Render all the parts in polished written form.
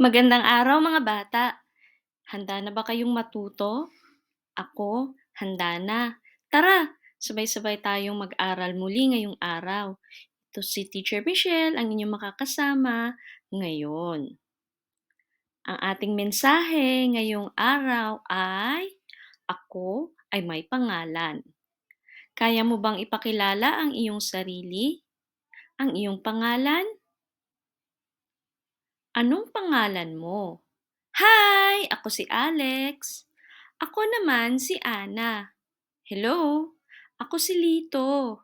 Magandang araw mga bata. Handa na ba kayong matuto? Ako, handa na. Tara, sabay-sabay tayong mag-aral muli ngayong araw. Ito si Teacher Michelle, ang inyong makakasama ngayon. Ang ating mensahe ngayong araw ay, Ako ay may pangalan. Kaya mo bang ipakilala ang iyong sarili? Ang iyong pangalan? Anong pangalan mo? Hi! Ako si Alex. Ako naman si Ana. Hello! Ako si Lito.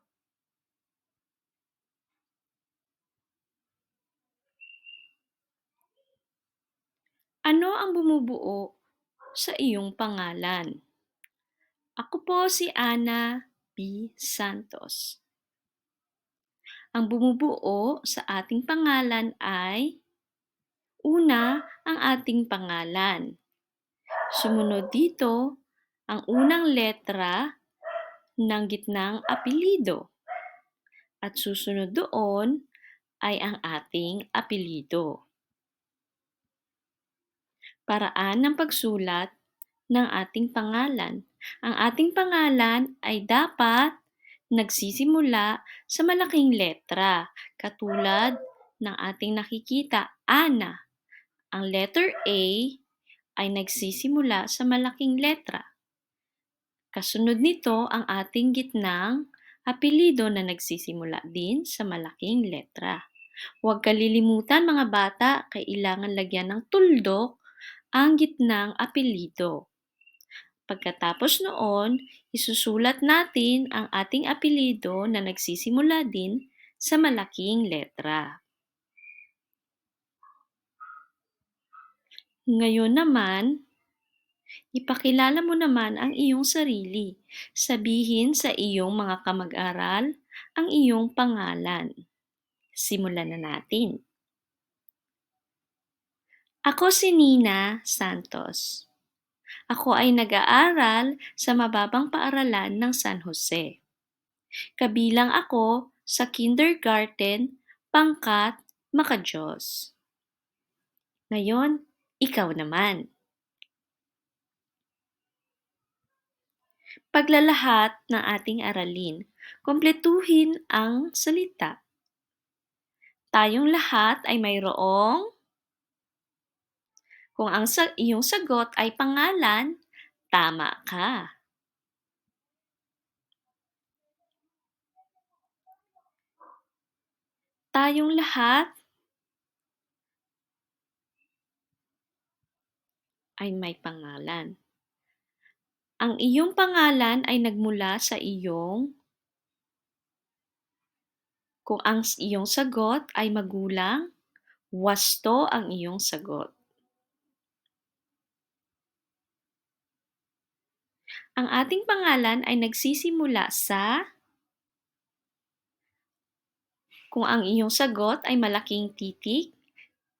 Ano ang bumubuo sa iyong pangalan? Ako po si Ana B. Santos. Ang bumubuo sa ating pangalan ay una, ang ating pangalan. Sumunod dito, ang unang letra ng gitnang apelyido. At susunod doon ay ang ating apelyido. Paraan ng pagsulat ng ating pangalan. Ang ating pangalan ay dapat nagsisimula sa malaking letra, katulad ng ating nakikita, Ana. Ang letter A ay nagsisimula sa malaking letra. Kasunod nito ang ating gitnang apelyido na nagsisimula din sa malaking letra. Huwag kalilimutan mga bata, kailangan lagyan ng tuldok ang gitnang apelyido. Pagkatapos noon, isusulat natin ang ating apelyido na nagsisimula din sa malaking letra. Ngayon naman, ipakilala mo naman ang iyong sarili. Sabihin sa iyong mga kamag-aral ang iyong pangalan. Simulan na natin. Ako si Nina Santos. Ako ay nag-aaral sa mababang paaralan ng San Jose. Kabilang ako sa kindergarten, pangkat, Makadiyos. Ngayon, ikaw naman. Paglalahat ng ating aralin, kumpletuhin ang salita. Tayong lahat ay mayroong kung ang iyong sagot ay pangalan, tama ka. Tayong lahat ay may pangalan. Ang iyong pangalan ay nagmula sa kung ang iyong sagot ay magulang, wasto ang iyong sagot. Ang ating pangalan ay nagsisimula sa kung ang iyong sagot ay malaking titik,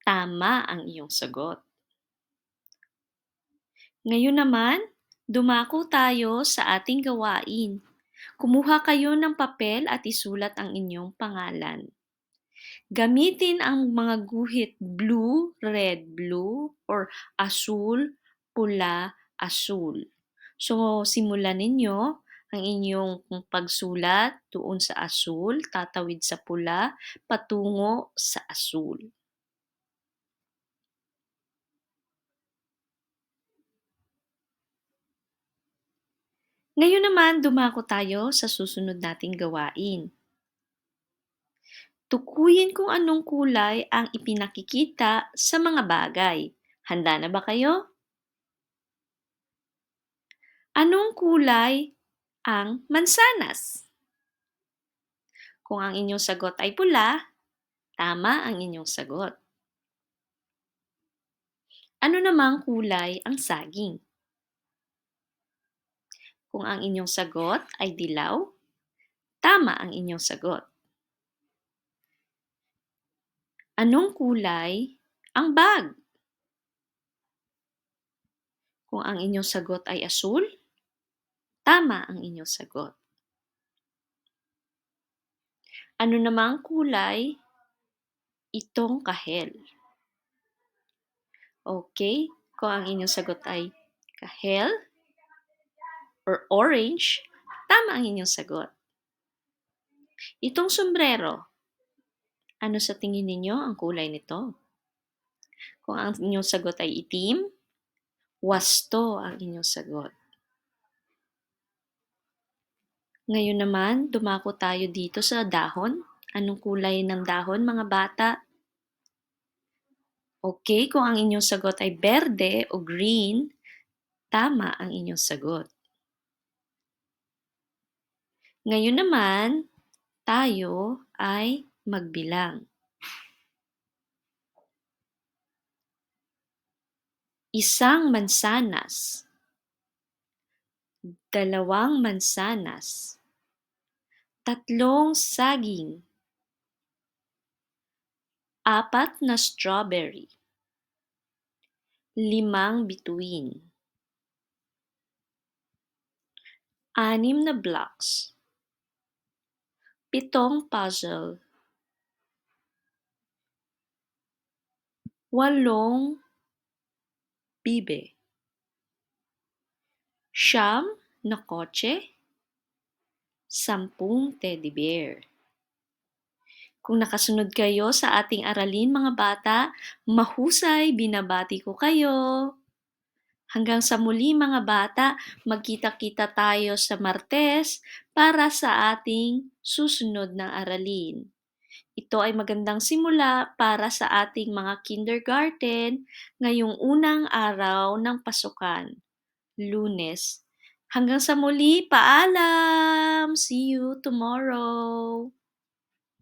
tama ang iyong sagot. Ngayon naman, dumako tayo sa ating gawain. Kumuha kayo ng papel at isulat ang inyong pangalan. Gamitin ang mga guhit blue, red, blue, or asul, pula, asul. So, simulan ninyo ang inyong pagsulat doon sa asul, tatawid sa pula, patungo sa asul. Ngayon naman, dumako tayo sa susunod nating gawain. Tukuyin kung anong kulay ang ipinakikita sa mga bagay. Handa na ba kayo? Anong kulay ang mansanas? Kung ang inyong sagot ay pula, tama ang inyong sagot. Ano namang kulay ang saging? Kung ang inyong sagot ay dilaw, tama ang inyong sagot. Anong kulay ang bag? Kung ang inyong sagot ay asul, tama ang inyong sagot. Ano namang kulay itong kahel? Okay? Kung ang inyong sagot ay kahel or orange, tama ang inyong sagot. Itong sombrero, ano sa tingin ninyo ang kulay nito? Kung ang inyong sagot ay itim, wasto ang inyong sagot. Ngayon naman, dumako tayo dito sa dahon. Anong kulay ng dahon, mga bata? Okay, kung ang inyong sagot ay berde o green, tama ang inyong sagot. Ngayon naman, tayo ay magbilang. Isang mansanas, dalawang mansanas, tatlong saging, apat na strawberry, limang bituin, anim na blocks, pitong puzzle, walong bibe, siyam na kotse, 10 teddy bear. Kung nakasunod kayo sa ating aralin, mga bata, mahusay, binabati ko kayo. Hanggang sa muli, mga bata, magkita-kita tayo sa Martes para sa ating susunod na aralin. Ito ay magandang simula para sa ating mga kindergarten ngayong unang araw ng pasukan, Lunes. Hanggang sa muli, paalam! See you tomorrow!